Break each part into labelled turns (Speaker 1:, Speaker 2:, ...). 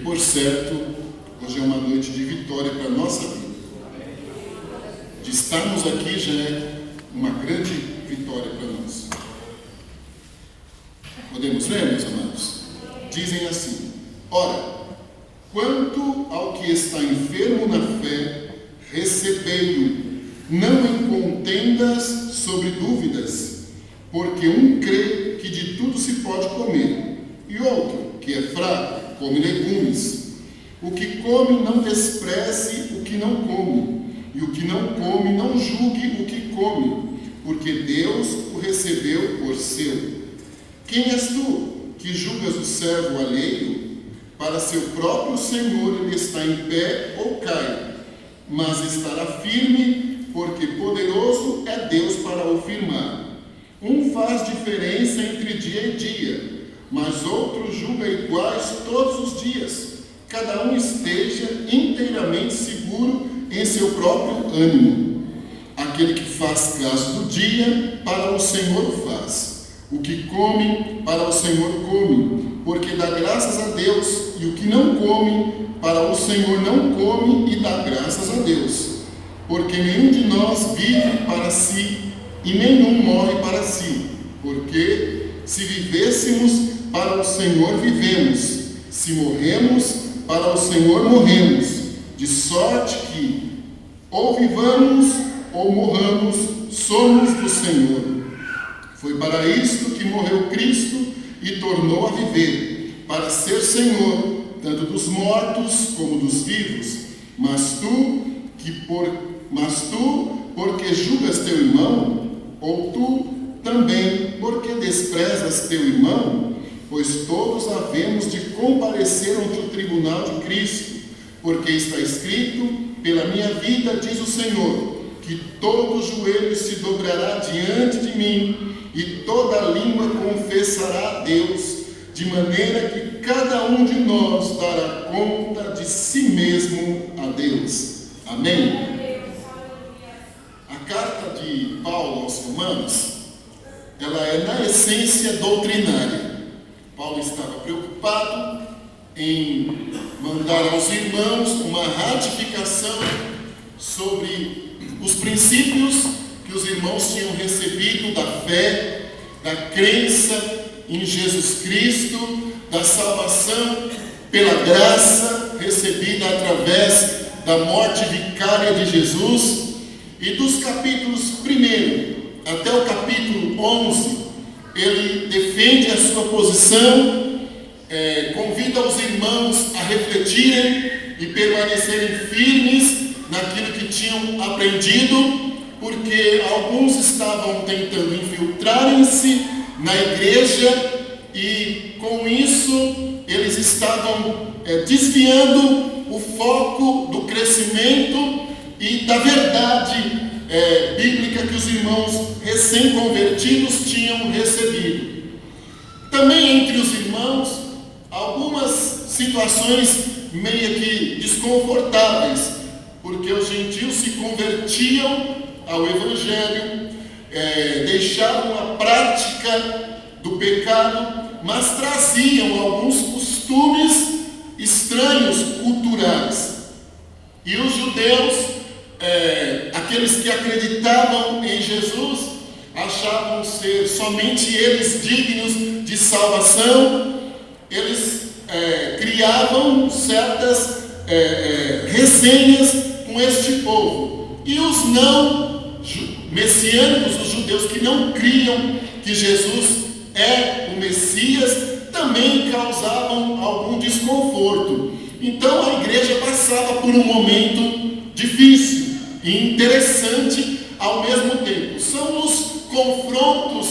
Speaker 1: por certo, hoje é uma noite de vitória para a nossa vida. De estarmos aqui já é uma grande vitória para nós. Podemos ler, meus amados? Dizem assim: ora, quanto ao que está enfermo na fé, recebei-o, não em contendas sobre dúvidas, porque um crê que de tudo se pode comer, e outro, que é fraco, come legumes. O que come não despreze o que não come, e o que não come não julgue o que come, porque Deus o recebeu por seu. Quem és tu, que julgas o servo alheio? Para seu próprio Senhor ele está em pé ou cai, mas estará firme, porque poderoso é Deus para o firmar. Um faz diferença entre dia e dia, mas outro julga iguais todos os dias. Cada um esteja inteiramente seguro em seu próprio ânimo. Aquele que faz caso do dia, para o Senhor faz. O que come, para o Senhor come, porque dá graças a Deus. E o que não come, para o Senhor não come e dá graças a Deus. Porque nenhum de nós vive para si, e nenhum morre para si. Porque se vivêssemos, para o Senhor vivemos. Se morremos, para o Senhor morremos. De sorte que, ou vivamos, ou morramos, somos do Senhor. Foi para isto que morreu Cristo e tornou a viver, para ser Senhor, tanto dos mortos como dos vivos. Mas tu, porque julgas teu irmão, ou tu também, porque desprezas teu irmão? Pois todos havemos de comparecer ante o tribunal de Cristo, porque está escrito: pela minha vida, diz o Senhor, que todo joelho se dobrará diante de mim, e toda língua confessará a Deus, de maneira que cada um de nós dará conta de si mesmo a Deus. Amém? A carta de Paulo aos Romanos, ela é na essência doutrinária. Paulo estava preocupado em mandar aos irmãos uma ratificação sobre os princípios que os irmãos tinham recebido da fé, da crença em Jesus Cristo, da salvação pela graça recebida através da morte vicária de Jesus. E dos capítulos 1 até o capítulo 11, ele defende a sua posição, convida os irmãos a refletirem e permanecerem firmes naquilo que tinham aprendido, porque alguns estavam tentando infiltrarem-se na igreja e com isso eles estavam desviando o foco do crescimento e da verdade bíblica que os irmãos recém-convertidos tinham recebido. Também entre os irmãos, algumas situações meio que desconfortáveis, porque os gentios se convertiam ao Evangelho, deixavam a prática do pecado, mas traziam alguns costumes estranhos culturais. E os judeus, aqueles que acreditavam em Jesus, achavam ser somente eles dignos de salvação. Eles criavam certas resenhas com este povo. E os não messiânicos, os judeus que não criam que Jesus é o Messias, também causavam algum desconforto. Então a igreja passava por um momento difícil e interessante ao mesmo tempo. São os confrontos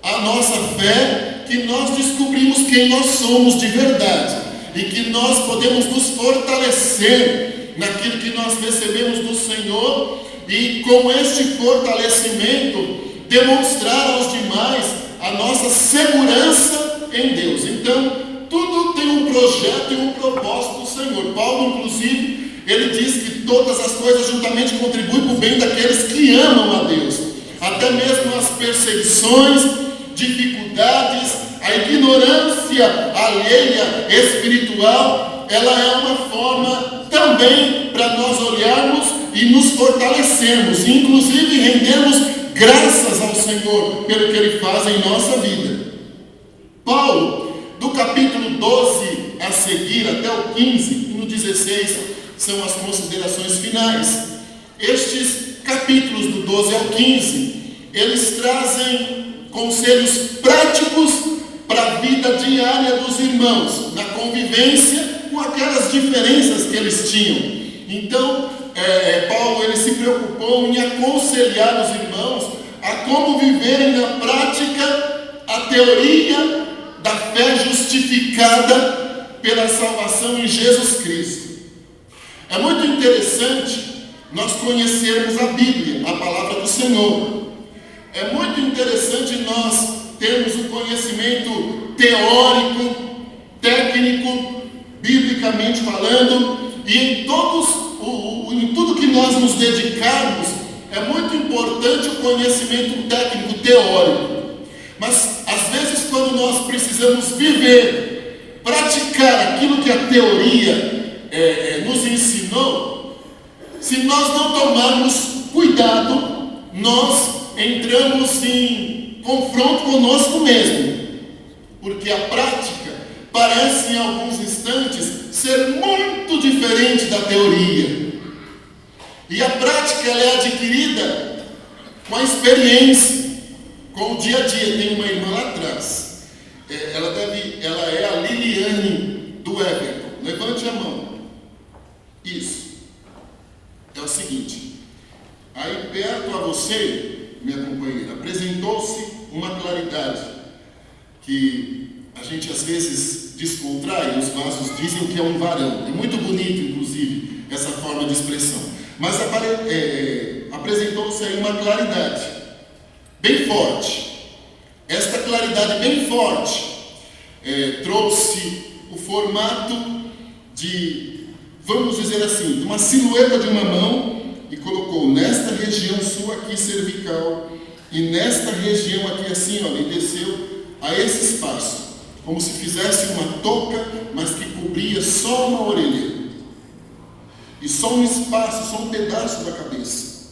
Speaker 1: à nossa fé que nós descobrimos quem nós somos de verdade e que nós podemos nos fortalecer naquilo que nós recebemos do Senhor e com este fortalecimento demonstrar aos demais a nossa segurança em Deus. Então, tudo tem um projeto e um propósito do Senhor. Paulo, inclusive, ele diz que todas as coisas juntamente contribuem para o bem daqueles que amam a Deus. Até mesmo as perseguições, dificuldades, a ignorância alheia espiritual, ela é uma forma também para nós olharmos e nos fortalecermos, e inclusive rendermos graças ao Senhor pelo que Ele faz em nossa vida. Paulo, do capítulo 12 a seguir até o 15 e no 16 são as considerações finais. Estes capítulos do 12 ao 15, eles trazem conselhos práticos para a vida diária dos irmãos, na convivência com aquelas diferenças que eles tinham. Então, Paulo ele se preocupou em aconselhar os irmãos a como viverem na prática a teoria da fé justificada pela salvação em Jesus Cristo. É muito interessante nós conhecermos a Bíblia, a palavra do Senhor. É muito interessante nós termos um conhecimento teórico, técnico, biblicamente falando, e em tudo que nós nos dedicarmos, é muito importante o conhecimento técnico, teórico. Mas, às vezes, quando nós precisamos viver, praticar aquilo que a teoria nos ensinou, se nós não tomarmos cuidado, nós entramos em confronto conosco mesmo. Porque a prática parece, em alguns instantes, ser muito diferente da teoria. E a prática ela é adquirida com a experiência, com o dia a dia. Tem uma irmã lá atrás. Ela é a Liliane do Everton. Levante a mão. Isso. É o seguinte. Aí perto a você, minha companheira, apresentou-se uma claridade que a gente às vezes descontrai. Os vasos dizem que é um varão. É muito bonito, inclusive, essa forma de expressão. Mas apresentou-se aí uma claridade bem forte. Esta claridade bem forte trouxe o formato de, vamos dizer assim, de uma silhueta de uma mão, e colocou nesta região sua aqui cervical, e nesta região aqui assim, olha, e desceu a esse espaço, como se fizesse uma touca, mas que cobria só uma orelha. E só um espaço, só um pedaço da cabeça.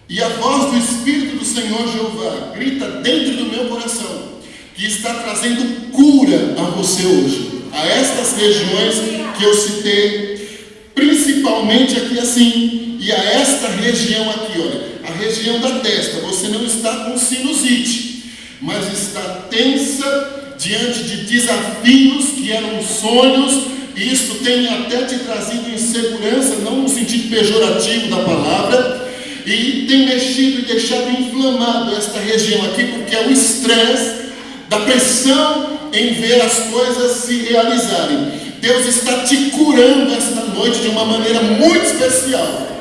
Speaker 1: E a voz do Espírito do Senhor Jeová grita dentro do meu coração, que está trazendo cura a você hoje, a estas regiões que eu citei, principalmente aqui assim, e a esta região aqui, olha, a região da testa. Você não está com sinusite, mas está tensa diante de desafios que eram sonhos. E isso tem até te trazido insegurança, não no sentido pejorativo da palavra, e tem mexido e deixado inflamado esta região aqui, porque é o estresse da pressão em ver as coisas se realizarem. Deus está te curando esta noite de uma maneira muito especial.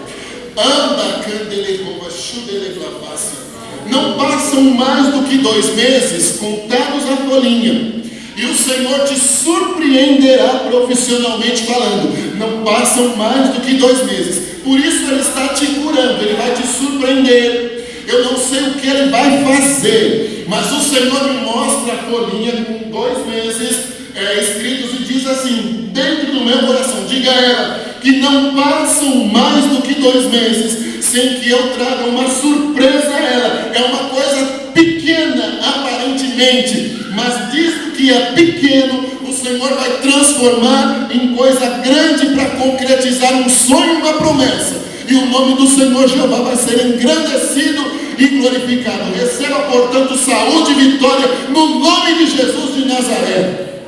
Speaker 1: Não passam mais do que 2 meses contados a folhinha, e o Senhor te surpreenderá profissionalmente falando. Não passam mais do que 2 meses. Por isso Ele está te curando, Ele vai te surpreender. Eu não sei o que Ele vai fazer, mas o Senhor me mostra a folhinha com 2 meses escritos e diz assim, dentro do meu coração, diga a ela que não passam mais do que 2 meses sem que eu traga uma surpresa a ela. É uma coisa pequena aparentemente, mas disso que é pequeno, o Senhor vai transformar em coisa grande para concretizar um sonho, uma promessa. E o nome do Senhor Jeová vai ser engrandecido e glorificado. Receba, portanto, saúde e vitória no nome de Jesus de Nazaré.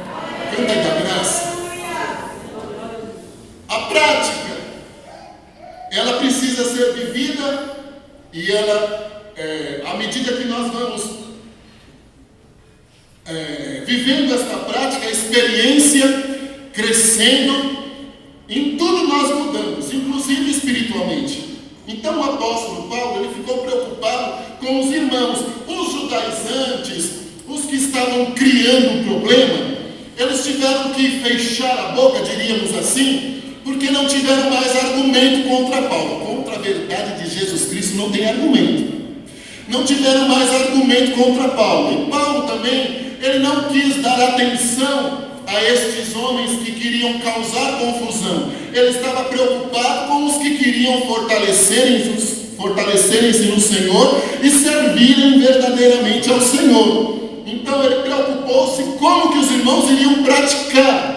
Speaker 1: Canta da graça. A prática, ela precisa ser vivida, e ela, à medida que nós vamos vivendo esta prática, a experiência crescendo, em tudo nós mudamos, inclusive espiritualmente. Então o apóstolo Paulo, ele ficou preocupado com os irmãos, os judaizantes, os que estavam criando um problema. Eles tiveram que fechar a boca, diríamos assim, porque não tiveram mais argumento contra Paulo. Contra a verdade de Jesus Cristo não tem argumento. Não tiveram mais argumento contra Paulo. E Paulo também, ele não quis dar atenção a a estes homens que queriam causar confusão. Ele estava preocupado com os que queriam fortalecerem-se no Senhor e servirem verdadeiramente ao Senhor. Então ele preocupou-se como que os irmãos iriam praticar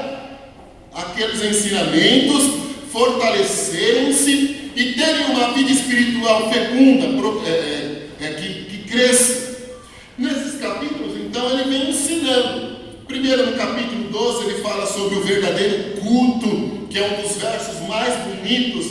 Speaker 1: aqueles ensinamentos, fortalecerem-se e terem uma vida espiritual fecunda, que cresça. Nesses capítulos, então, ele vem ensinando. Primeiro, no capítulo 12, ele fala sobre o verdadeiro culto, que é um dos versos mais bonitos,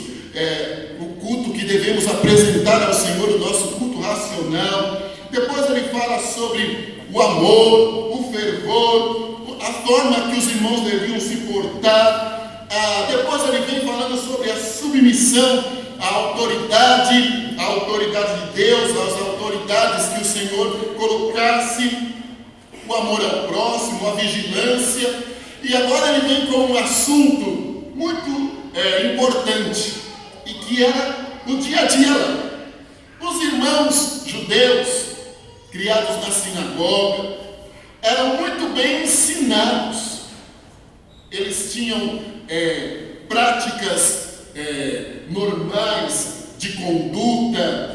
Speaker 1: o culto que devemos apresentar ao Senhor, o nosso culto racional. Depois ele fala sobre o amor, o fervor, a forma que os irmãos deviam se portar. Depois ele vem falando sobre a submissão à autoridade de Deus, às autoridades que o Senhor colocasse, o amor ao próximo, a vigilância. E agora ele vem com um assunto muito importante, e que era no dia a dia lá. Os irmãos judeus, criados na sinagoga, eram muito bem ensinados. Eles tinham práticas normais de conduta,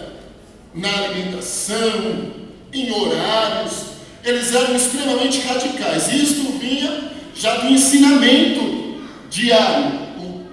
Speaker 1: na alimentação, em horários. Eles eram extremamente radicais. Isto vinha já do ensinamento diário.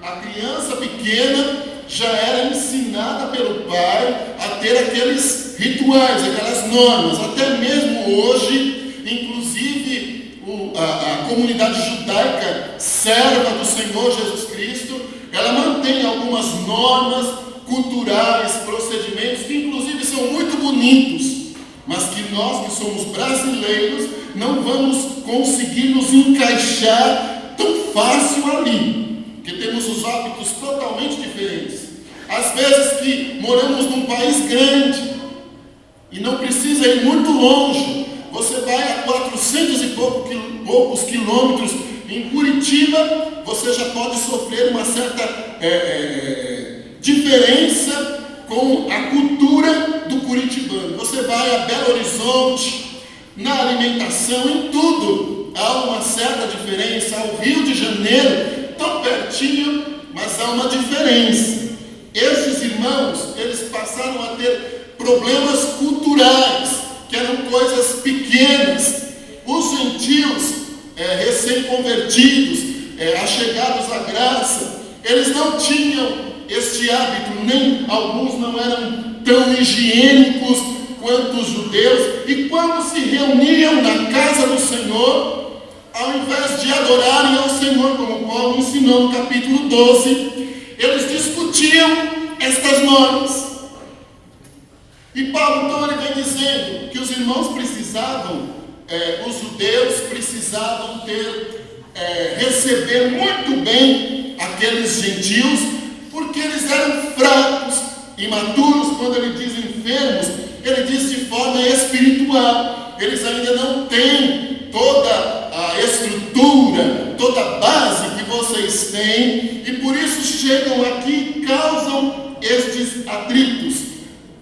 Speaker 1: A criança pequena já era ensinada pelo pai a ter aqueles rituais, aquelas normas. Até mesmo hoje, inclusive a comunidade judaica serva do Senhor Jesus Cristo, ela mantém algumas normas culturais, procedimentos que inclusive são muito bonitos, mas que nós que somos brasileiros não vamos conseguir nos encaixar tão fácil ali, porque temos os hábitos totalmente diferentes. Às vezes que moramos num país grande e não precisa ir muito longe, você vai a 400 e poucos quilômetros em Curitiba, você já pode sofrer uma certa diferença com a cultura do curitibano. Você vai a Belo Horizonte, na alimentação, em tudo há uma certa diferença. Ao Rio de Janeiro, tão pertinho, mas há uma diferença. Esses irmãos, eles passaram a ter problemas culturais, que eram coisas pequenas. Os gentios, recém-convertidos, achegados à graça, eles não tinham este hábito, nem alguns não eram tão higiênicos quanto os judeus, e quando se reuniam na casa do Senhor, ao invés de adorarem ao Senhor, como Paulo ensinou no capítulo 12, eles discutiam estas normas. E Paulo então ele vem dizendo que os irmãos precisavam, os judeus precisavam receber muito bem aqueles gentios, porque eles eram fracos, imaturos. Quando ele diz enfermos, ele diz de forma espiritual. Eles ainda não têm toda a estrutura, toda a base que vocês têm, e por isso chegam aqui e causam estes atritos.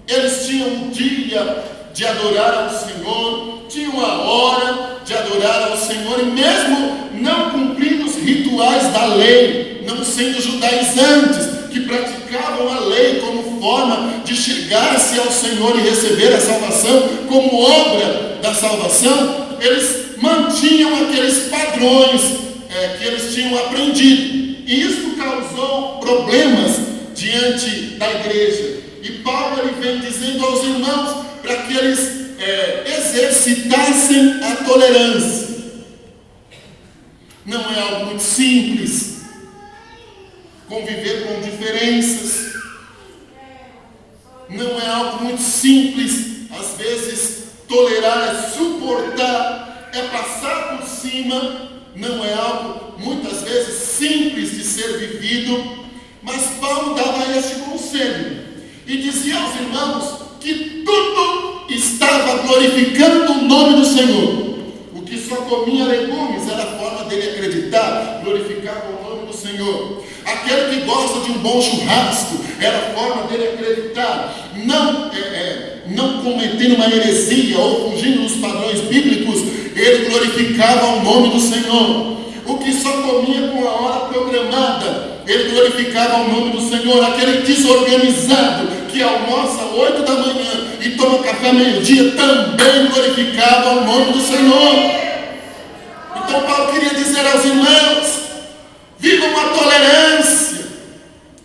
Speaker 1: Eles tinham um dia de adorar ao Senhor, tinham a hora de adorar ao Senhor, e mesmo não cumprindo os rituais da lei, não sendo judaizantes, que praticavam a lei como forma de chegar-se ao Senhor e receber a salvação como obra da salvação, eles mantinham aqueles padrões que eles tinham aprendido, e isso causou problemas diante da igreja. E Paulo ele vem dizendo aos irmãos para que eles exercitassem a tolerância. Não é algo muito simples conviver com diferenças, não é algo muito simples. Às vezes tolerar é suportar, é passar por cima, não é algo muitas vezes simples de ser vivido. Mas Paulo dava este conselho e dizia aos irmãos que tudo estava glorificando o nome do Senhor. O que só comia legumes era a forma dele acreditar, glorificava o nome do Senhor. Aquele que gosta de um bom churrasco era a forma dele acreditar, não cometendo uma heresia ou fugindo dos padrões bíblicos, ele glorificava o nome do Senhor. o que só comia com a hora programada, ele glorificava o nome do Senhor. Aquele desorganizado que almoça às 8 da manhã e toma café meio-dia, também glorificava o nome do Senhor. Então Paulo queria dizer aos irmãos: vivam a tolerância,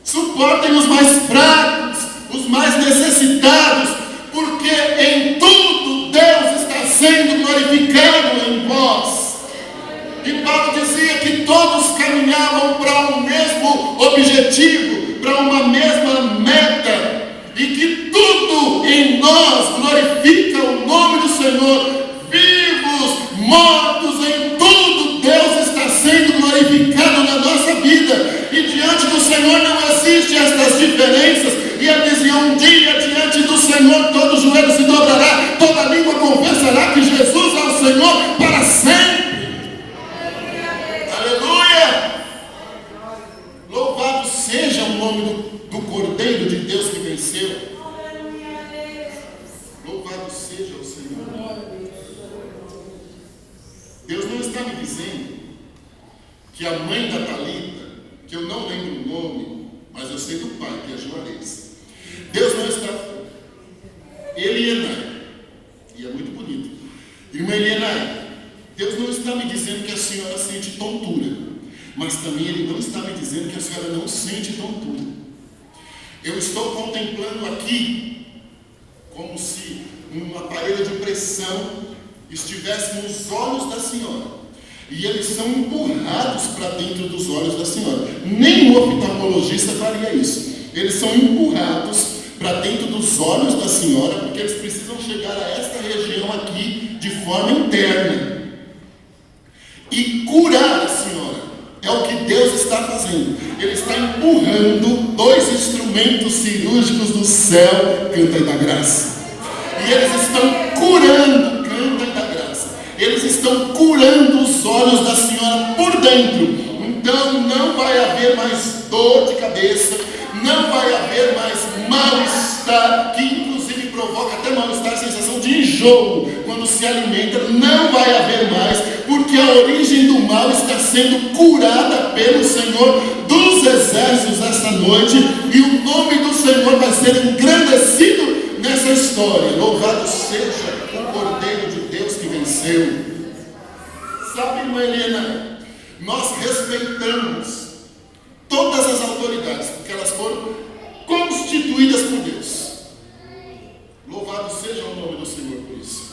Speaker 1: suportem os mais fracos, os mais necessitados, porque em tudo Deus está sendo glorificado em vós. E Paulo dizia que todos caminhavam para um mesmo objetivo, para uma mesma meta, e que tudo em nós glorifica o nome do Senhor. Vivos, mortos, em tudo Deus está sendo glorificado na nossa vida. E diante do Senhor não existem estas diferenças. E ele dizia: um dia diante do Senhor todo joelho se dobrará, toda língua confessará que Jesus é o Senhor para sempre. Aleluia! Louvado seja o nome do Cordeiro de Deus que venceu. Louvado seja o Senhor. Deus não está me dizendo que a mãe da Talita, que eu não lembro o nome, mas eu sei do pai, que é Juarez. Deus não está... Elienai, e é muito bonito. Irmã Elienai, Deus não está me dizendo que a senhora sente tontura, mas também Ele não está me dizendo que a senhora não sente tontura. Eu estou contemplando aqui como se um aparelho de pressão estivesse nos olhos da senhora, e eles são empurrados para dentro dos olhos da senhora. Nem o oftalmologista faria isso. Eles são empurrados para dentro dos olhos da senhora, porque eles precisam chegar a esta região aqui de forma interna e curar a senhora. É o que Deus está fazendo. Ele está empurrando 2 instrumentos cirúrgicos do céu, canta e da graça, e eles estão curando, eles estão curando os olhos da senhora por dentro. Então não vai haver mais dor de cabeça, não vai haver mais mal-estar, que inclusive provoca até mal-estar, sensação de enjoo quando se alimenta. Não vai haver mais, porque a origem do mal está sendo curada pelo Senhor dos exércitos esta noite, e o nome do Senhor vai ser engrandecido nessa história. Louvado seja o Cordeiro de Deus que venceu. Sabe, irmã Helena, nós respeitamos todas as autoridades, porque elas foram constituídas por Deus. Louvado seja o nome do Senhor por isso.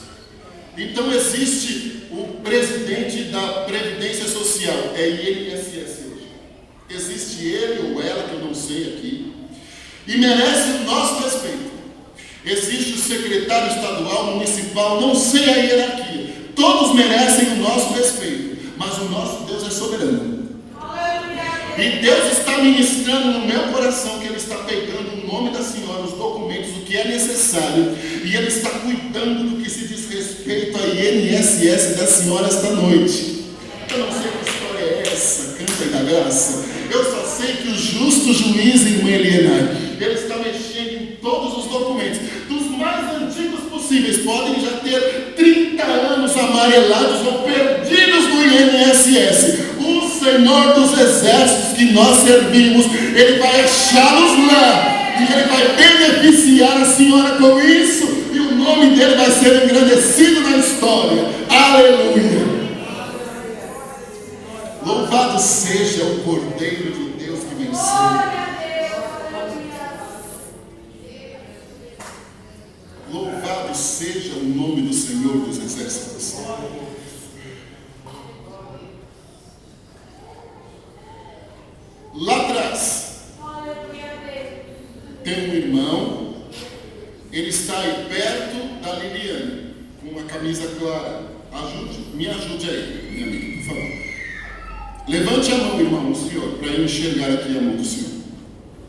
Speaker 1: Então existe o presidente da Previdência Social, é INSS hoje. Existe ele ou ela, que eu não sei aqui, e merece o nosso respeito. Existe o secretário estadual, municipal, não sei a hierarquia. Todos merecem o nosso respeito, mas o nosso Deus é soberano. E Deus está ministrando no meu coração que Ele está pegando o nome da senhora, os documentos, o que é necessário, e Ele está cuidando do que se diz respeito à INSS da senhora esta noite. Eu não sei que história é essa, canta e da graça. Eu só sei que o justo juiz, irmã Helena, ele está mexendo em todos os documentos, dos mais antigos possíveis. Podem já ter 30 anos amarelados ou perdidos no INSS. O Senhor dos Exércitos que nós servimos, Ele vai achá-los lá, e Ele vai beneficiar a senhora com isso, e o nome dEle vai ser engrandecido na história. Aleluia! Louvado seja o Cordeiro de Deus que venceu. Louvado seja o nome do Senhor dos Exércitos. Lá atrás tem um irmão, ele está aí perto da Liliane, com uma camisa clara. Me ajude aí, minha amiga, por favor. Levante a mão, irmão, o senhor, para eu enxergar aqui a mão do senhor.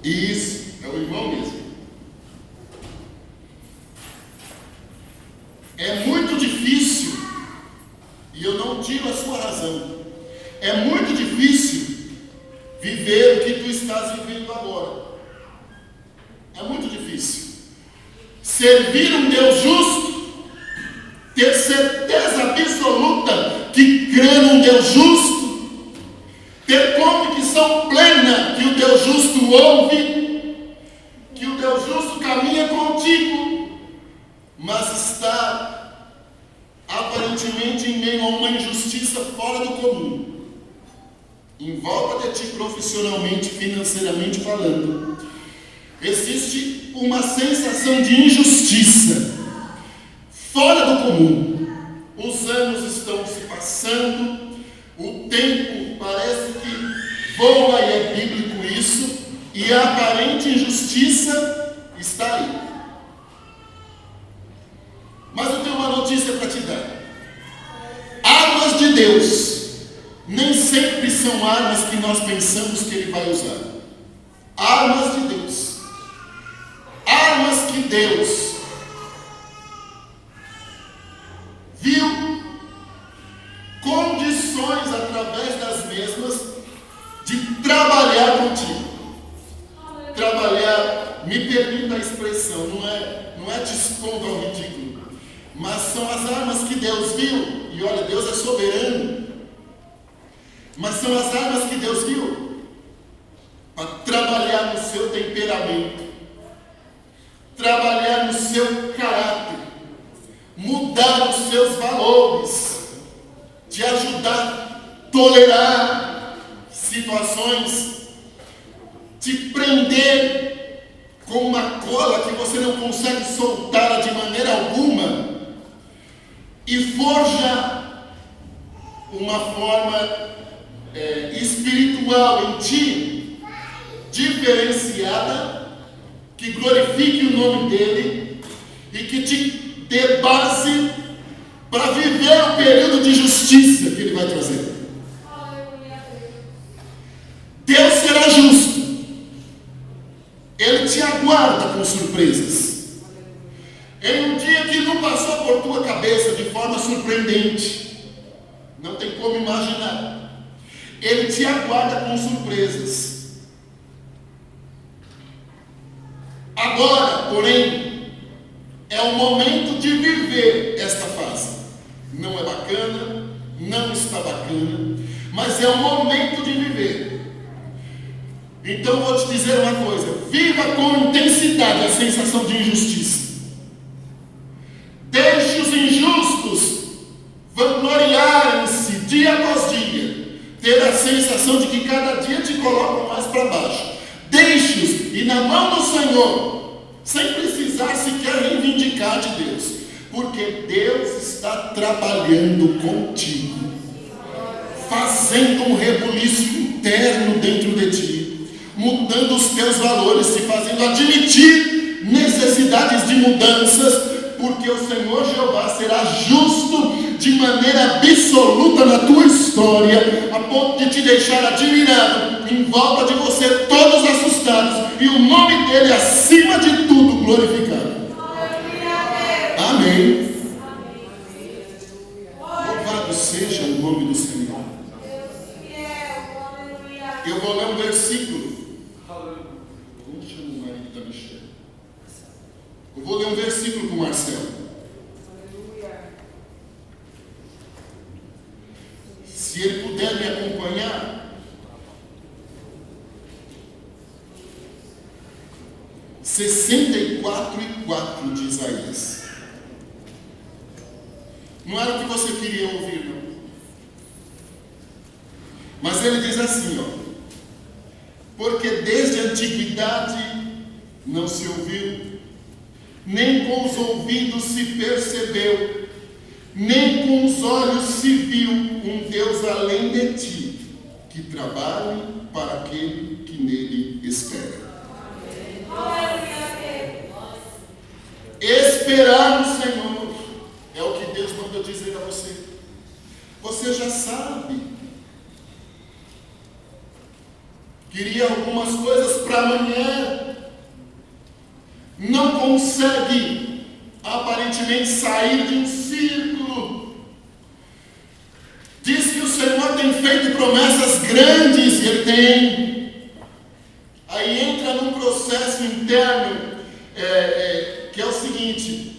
Speaker 1: Isso, é o irmão mesmo. É muito difícil, e eu não tiro a sua razão, é muito difícil viver o que tu estás vivendo agora. É muito difícil. Servir um Deus justo, ter certeza absoluta que crê num Deus justo, ter convicção plena que o Deus justo ouve, que o Deus justo caminha contigo, mas está aparentemente em meio a uma injustiça fora do comum, em volta de ti profissionalmente, financeiramente falando. Existe uma sensação de injustiça fora do comum. Os anos estão se passando, o tempo parece que voa, e é bíblico isso, e a aparente injustiça está aí. Mas eu tenho uma notícia para te dar. Armas de Deus nem sempre são armas que nós pensamos que Ele vai usar. Armas de Deus. Armas que Deus viu condições através das mesmas de trabalhar contigo. Trabalhar, me permita a expressão, não é te expondo ao ridículo, mas são as armas que Deus viu, e olha, Deus é soberano, mas são as armas que Deus viu para trabalhar no seu temperamento, trabalhar no seu caráter, mudar os seus valores, te ajudar a tolerar situações, te prender com uma cola que você não consegue soltá-la de maneira alguma, e forja uma forma espiritual em ti, diferenciada, que glorifique o nome dele e que te dê base para viver o período de justiça que ele vai trazer. Deus será justo. Ele te aguarda com surpresas. Em um dia que não passou por tua cabeça de forma surpreendente, não tem como imaginar. Ele te aguarda com surpresas. Agora, porém, é o momento de viver esta fase. Não é bacana, não está bacana, mas é o momento de viver. Então vou te dizer uma coisa: viva com intensidade a sensação de injustiça. Deixe os injustos vangloriarem-se dia após dia, ter a sensação de que cada dia te colocam mais para baixo. Deixe-os e na mão do Senhor, sem precisar sequer reivindicar de Deus, porque Deus está trabalhando contigo, fazendo um rebuliço interno dentro de ti, mudando os teus valores, te fazendo admitir necessidades de mudanças, porque o Senhor Jeová será justo de maneira absoluta na tua história, a ponto de te deixar admirado, em volta de você todos assustados, e o nome dele acima de tudo glorificado. Amém. Louvado seja o nome do Senhor. Eu vou ler um versículo. Como chama o marido da Michelle? Eu vou ler um versículo com o Marcelo. Se ele puder me acompanhar. 64:4 de Isaías. Não era o que você queria ouvir, não. Mas ele diz assim, ó: porque desde a antiguidade não se ouviu, nem com os ouvidos se percebeu, nem com os olhos se viu um Deus além de ti, que trabalhe para aquele que nele espera. Esperar no Senhor é o que Deus manda dizer a você. Você já sabe. Queria algumas coisas para amanhã. Não consegue aparentemente sair de um círculo. Diz que o Senhor tem feito promessas grandes, e Ele tem. Aí entra num processo interno que é o seguinte: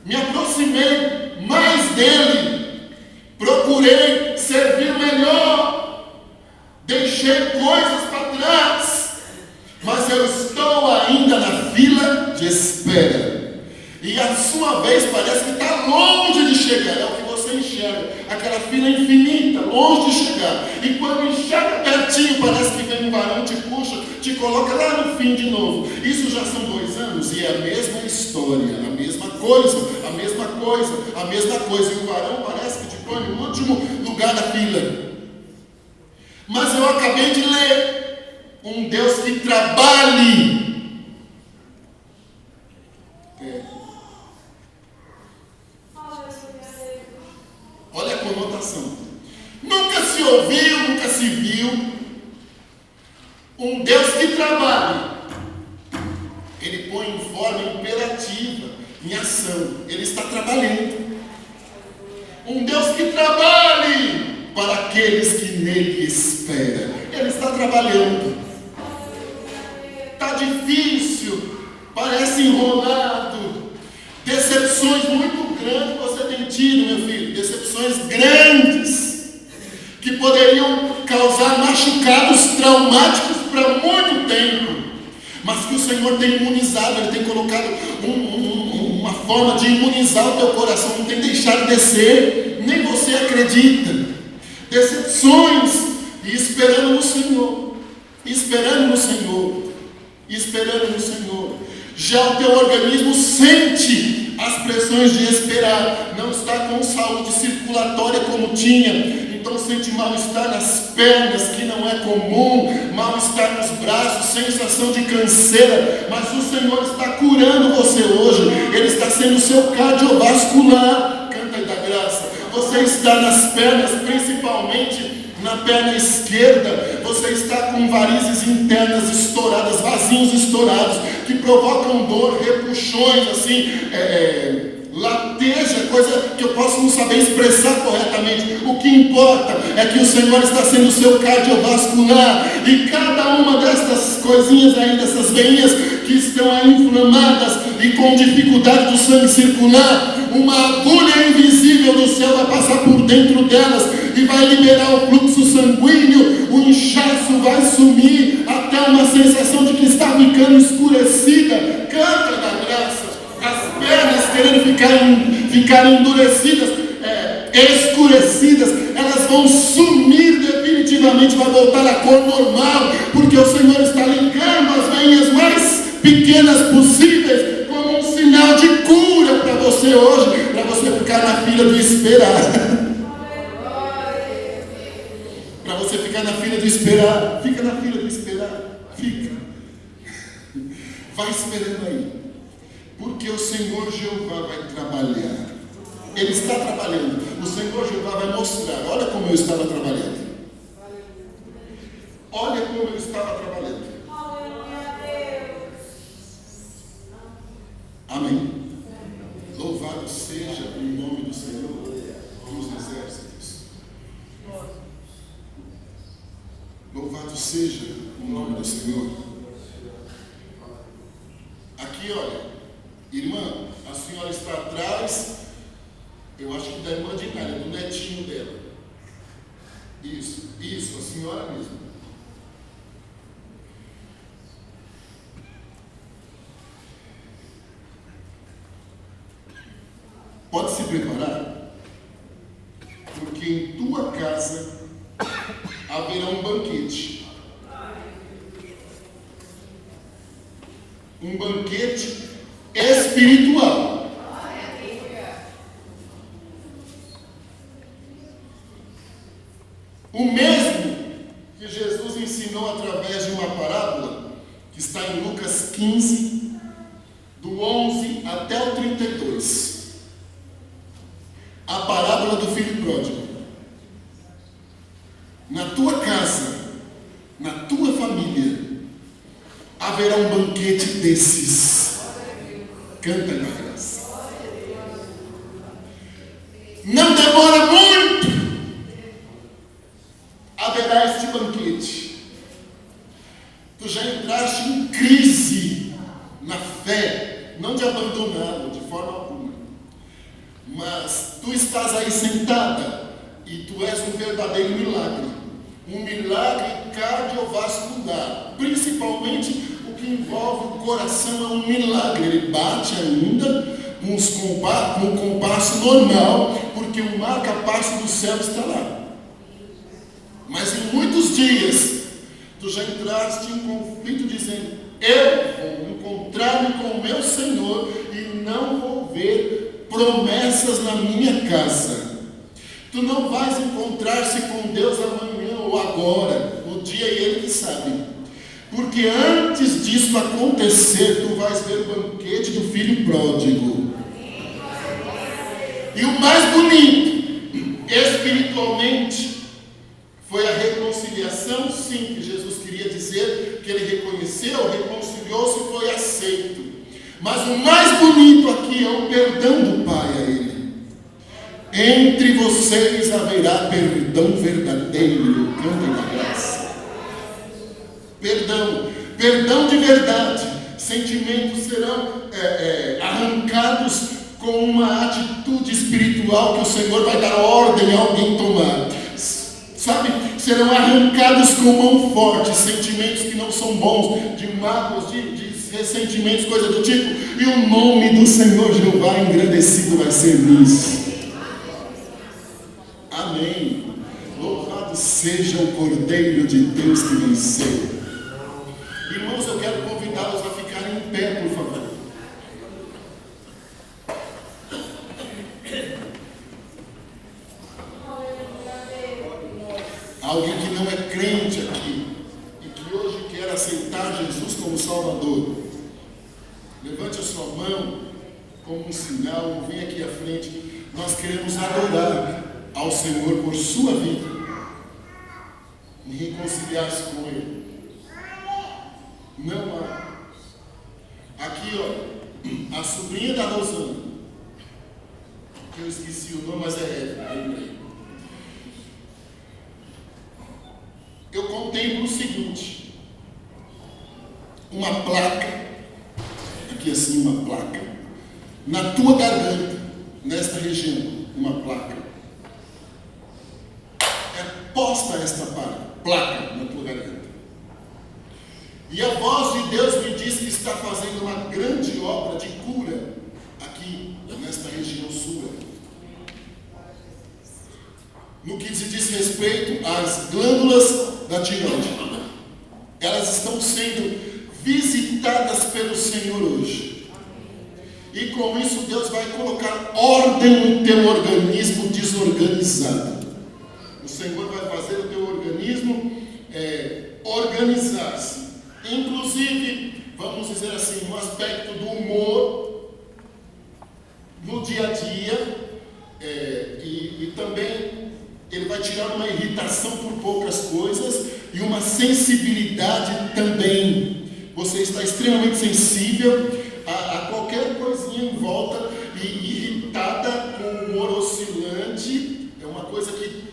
Speaker 1: me aproximei mais dele, procurei servir melhor, deixei deixei coisas para trás, mas eu estou ainda na fila de espera. E a sua vez parece que está longe de chegar, é o que você enxerga, aquela fila infinita, longe de chegar. E quando enxerga pertinho, parece que vem um varão, te puxa, te coloca lá no fim de novo. Isso já são 2 anos e é a mesma história, a mesma coisa, a mesma coisa, a mesma coisa. E o varão parece que te põe no último lugar da fila. Mas eu acabei de ler um Deus que trabalhe. Olha a conotação. Nunca se ouviu, nunca se viu um Deus que trabalhe. Ele põe em forma imperativa, em ação. Ele está trabalhando. Um Deus que trabalhe para aqueles que nele esperam. Ele está trabalhando. Está difícil, parece enrolado. Decepções muito grandes você tem tido, meu filho. Decepções grandes que poderiam causar machucados traumáticos para muito tempo, mas que o Senhor tem imunizado. Ele tem colocado uma forma de imunizar o teu coração. Não tem deixado descer, nem você acredita. Decepções, e esperando no Senhor, esperando no Senhor, esperando no Senhor. Já o teu organismo sente as pressões de esperar, não está com saúde circulatória como tinha, então sente mal-estar nas pernas, que não é comum, mal-estar nos braços, sensação de canseira, mas o Senhor está curando você hoje. Ele está sendo o seu cardiovascular. Canta aí da graça. Você está nas pernas, principalmente na perna esquerda, você está com varizes internas estouradas, vasinhos estourados, que provocam dor, repuxões, assim, lateja, coisa que eu posso não saber expressar corretamente. O que importa é que o Senhor está sendo o seu cardiovascular, e cada uma dessas coisinhas aí, dessas veinhas que estão aí inflamadas e com dificuldade do sangue circular, uma agulha invisível do céu vai passar por dentro delas e vai liberar o fluxo sanguíneo, o inchaço vai sumir, até uma sensação de que está ficando escurecida. Canta da graça. As pernas querendo ficar endurecidas, escurecidas, elas vão sumir definitivamente, vai voltar à cor normal, porque o Senhor está ligando as veinhas mais pequenas possíveis como um sinal de cura para você hoje, para você ficar na fila do esperar. Para você ficar na fila do esperar. Fica na fila do esperar. Fica. Vai esperando aí. Porque o Senhor Jeová vai trabalhar. Ele está trabalhando. O Senhor Jeová vai mostrar. Olha como eu estava trabalhando. Olha como eu estava trabalhando. Amém. Louvado seja o nome do Senhor dos exércitos. Louvado seja o nome do Senhor. Aqui, olha, irmã, a senhora está atrás, eu acho que da irmã de Inália, do netinho dela. Isso, a senhora mesmo. Pode se preparar, porque em tua casa haverá um banquete. Um banquete espiritual. O mesmo que Jesus ensinou através de uma parábola, que está em Lucas 15, do 11 até o 32. A parábola do filho pródigo. Na tua casa, na tua família, haverá um banquete desses. Canta na graça. Não demora muito. Haverá este banquete. Tu já entraste em crise na fé, não de abandonado de forma alguma, mas tu estás aí sentada e tu és um verdadeiro milagre. Um milagre cardiovascular, principalmente o que envolve o coração. É um milagre, ele bate ainda com o compasso normal, porque o marca-passo do céu está lá. Mas em muitos dias, tu já entraste em conflito dizendo: eu vou encontrar-me com o meu Senhor e não vou ver promessas na minha casa. Tu não vais encontrar-se com Deus amanhã ou agora, o dia é Ele que sabe. Porque antes disso acontecer, tu vais ver o banquete do filho pródigo. E o mais bonito, espiritualmente, foi a reconciliação, sim, que Jesus queria dizer, que ele reconheceu, reconciliou-se e foi aceito. Mas o mais bonito aqui é o perdão do Pai a ele. Entre vocês haverá perdão verdadeiro, cantem na graça. Perdão de verdade. Sentimentos serão arrancados com uma atitude espiritual que o Senhor vai dar ordem a alguém tomar. Sabe, serão arrancados com mão forte, sentimentos que não são bons, de mágoas, de ressentimentos, coisa do tipo, e o nome do Senhor Jeová engrandecido vai ser nisso. Amém. Louvado seja o Cordeiro de Deus que venceu. Irmãos, eu quero convidá-los a ficarem em pé, por favor. Alguém que não é crente aqui e que hoje quer aceitar Jesus como Salvador, levante a sua mão como um sinal, vem aqui à frente. Nós queremos adorar ao Senhor por sua vida e reconciliar-se com Ele. Não há. Aqui, ó, a sobrinha da Rosana, que eu esqueci o nome, mas é ela. Eu contemplo o seguinte: uma placa, aqui assim, uma placa, na tua garganta, nesta região, uma placa. É posta esta placa na tua garganta. E a voz de Deus me diz que está fazendo uma grande obra de cura aqui, nesta região sua. No que se diz respeito às glândulas da tireoide, elas estão sendo visitadas pelo Senhor hoje. E com isso Deus vai colocar ordem no teu organismo desorganizado. O Senhor vai fazer o teu organismo organizar-se. Inclusive, vamos dizer assim, no aspecto do humor, no dia a dia, e também ele vai tirar uma irritação por poucas coisas e uma sensibilidade também. Você está extremamente sensível a qualquer coisinha em volta e irritada, com o humor oscilante. É uma coisa que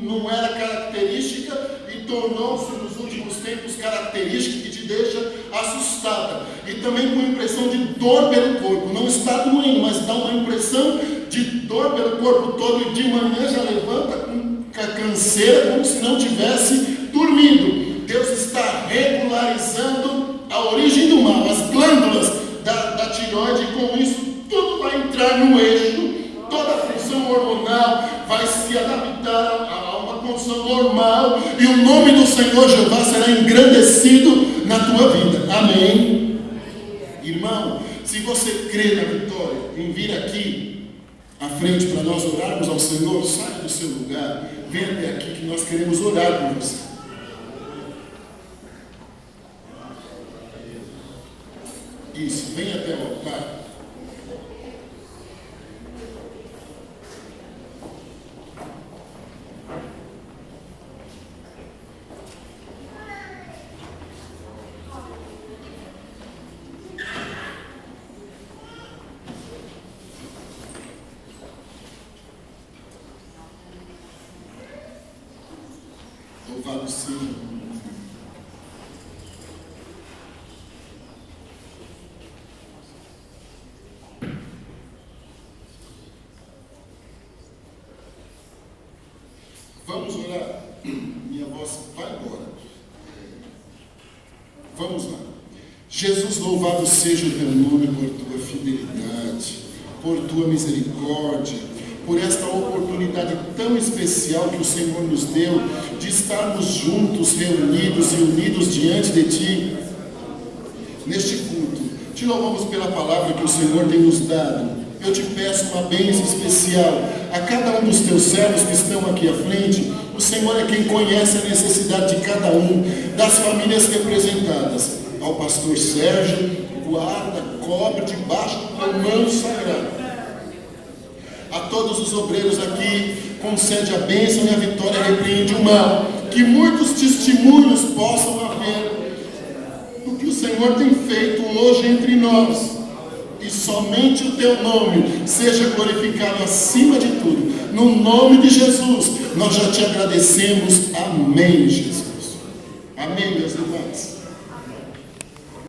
Speaker 1: não era característica e tornou-se nos últimos tempos característica, que te deixa assustada. E também com impressão de dor pelo corpo. Não está doendo, mas dá uma impressão de dor pelo corpo todo, e de manhã já levanta com a canseira, como se não tivesse dormido. Deus está regularizando a origem do mal, as glândulas da tireoide, e com isso tudo vai entrar no eixo, toda a função hormonal vai se adaptar a uma condição normal, e o nome do Senhor Jeová será engrandecido na tua vida. Amém? Irmão, se você crê na vitória em vir aqui à frente para nós orarmos ao Senhor, saia do seu lugar, venha até aqui que nós queremos orar por você. Isso, venha até o altar. Louvado seja. Vamos orar. Minha voz vai embora. Vamos lá. Jesus, louvado seja o teu nome por tua fidelidade, por tua misericórdia, por esta oportunidade tão especial que o Senhor nos deu de estarmos juntos, reunidos e unidos diante de Ti, neste culto. Te louvamos pela palavra que o Senhor tem nos dado. Eu te peço uma bênção especial a cada um dos teus servos que estão aqui à frente. O Senhor é quem conhece a necessidade de cada um, das famílias representadas. Ao pastor Sérgio, guarda, cobre debaixo do teu manto sagrado. A todos os obreiros aqui, concede a bênção e a vitória, repreende o mal. Que muitos testemunhos possam haver do que o Senhor tem feito hoje entre nós. E somente o teu nome seja glorificado acima de tudo. No nome de Jesus, nós já te agradecemos. Amém, Jesus. Amém, meus irmãos.